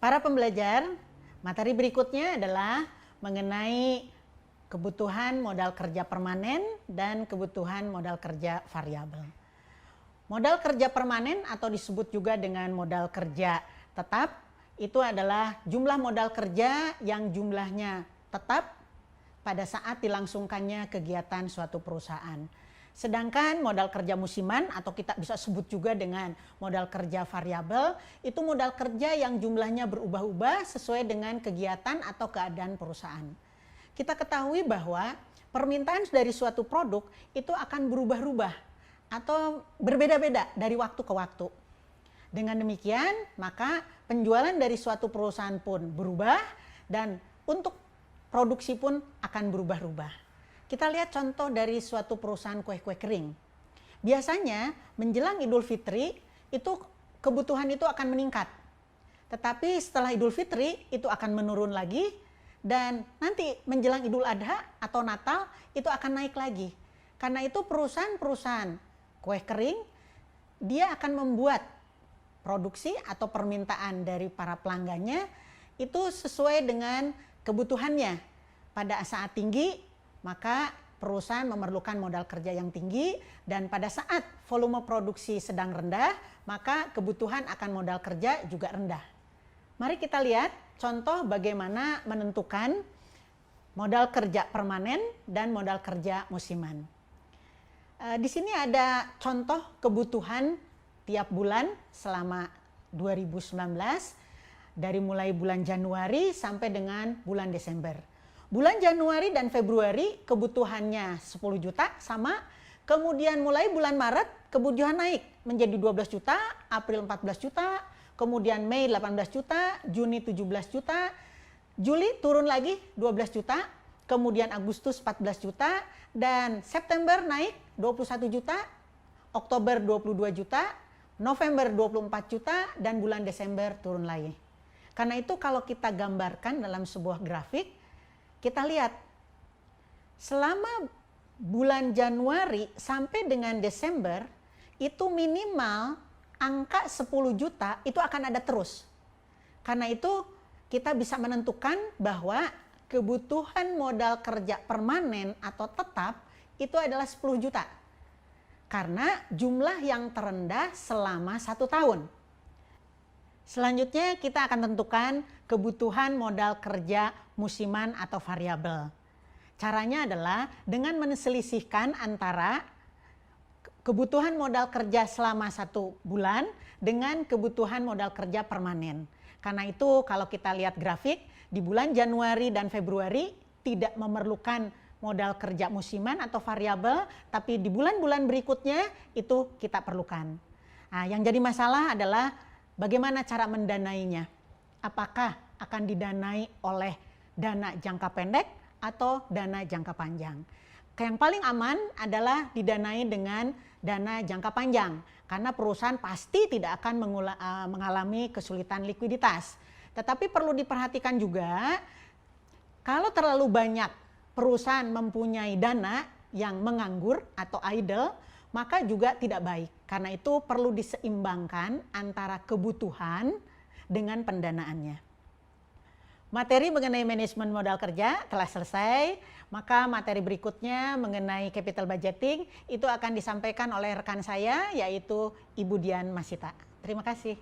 Para pembelajar, materi berikutnya adalah mengenai kebutuhan modal kerja permanen dan kebutuhan modal kerja variabel. Modal kerja permanen atau disebut juga dengan modal kerja tetap, itu adalah jumlah modal kerja yang jumlahnya tetap pada saat dilangsungkannya kegiatan suatu perusahaan. Sedangkan modal kerja musiman atau kita bisa sebut juga dengan modal kerja variabel, itu modal kerja yang jumlahnya berubah-ubah sesuai dengan kegiatan atau keadaan perusahaan. Kita ketahui bahwa permintaan dari suatu produk itu akan berubah-ubah atau berbeda-beda dari waktu ke waktu. Dengan demikian, maka penjualan dari suatu perusahaan pun berubah dan untuk produksi pun akan berubah-ubah. Kita lihat contoh dari suatu perusahaan kue-kue kering. Biasanya menjelang Idul Fitri itu kebutuhan itu akan meningkat. Tetapi setelah Idul Fitri itu akan menurun lagi dan nanti menjelang Idul Adha atau Natal itu akan naik lagi. Karena itu perusahaan-perusahaan kue kering dia akan membuat produksi atau permintaan dari para pelanggannya itu sesuai dengan kebutuhannya. Pada saat tinggi maka perusahaan memerlukan modal kerja yang tinggi dan pada saat volume produksi sedang rendah, maka kebutuhan akan modal kerja juga rendah. Mari kita lihat contoh bagaimana menentukan modal kerja permanen dan modal kerja musiman. Di sini ada contoh kebutuhan tiap bulan selama 2019 dari mulai bulan Januari sampai dengan bulan Desember. Bulan Januari dan Februari kebutuhannya 10 juta sama, kemudian mulai bulan Maret kebutuhan naik menjadi 12 juta, April 14 juta, kemudian Mei 18 juta, Juni 17 juta, Juli turun lagi 12 juta, kemudian Agustus 14 juta, dan September naik 21 juta, Oktober 22 juta, November 24 juta, dan bulan Desember turun lagi. Karena itu kalau kita gambarkan dalam sebuah grafik, kita lihat selama bulan Januari sampai dengan Desember itu minimal angka 10 juta itu akan ada terus. Karena itu kita bisa menentukan bahwa kebutuhan modal kerja permanen atau tetap itu adalah 10 juta. Karena jumlah yang terendah selama 1 tahun. Selanjutnya kita akan tentukan kebutuhan modal kerja musiman atau variabel. Caranya adalah dengan menselisihkan antara kebutuhan modal kerja selama 1 bulan dengan kebutuhan modal kerja permanen. Karena itu kalau kita lihat grafik di bulan Januari dan Februari tidak memerlukan modal kerja musiman atau variabel, tapi di bulan-bulan berikutnya itu kita perlukan. Nah, yang jadi masalah adalah bagaimana cara mendanainya? Apakah akan didanai oleh dana jangka pendek atau dana jangka panjang? Yang paling aman adalah didanai dengan dana jangka panjang karena perusahaan pasti tidak akan mengalami kesulitan likuiditas. Tetapi perlu diperhatikan juga kalau terlalu banyak perusahaan mempunyai dana yang menganggur atau idle, maka juga tidak baik. Karena itu perlu diseimbangkan antara kebutuhan dengan pendanaannya. Materi mengenai manajemen modal kerja telah selesai, maka materi berikutnya mengenai capital budgeting itu akan disampaikan oleh rekan saya yaitu Ibu Dian Masita. Terima kasih.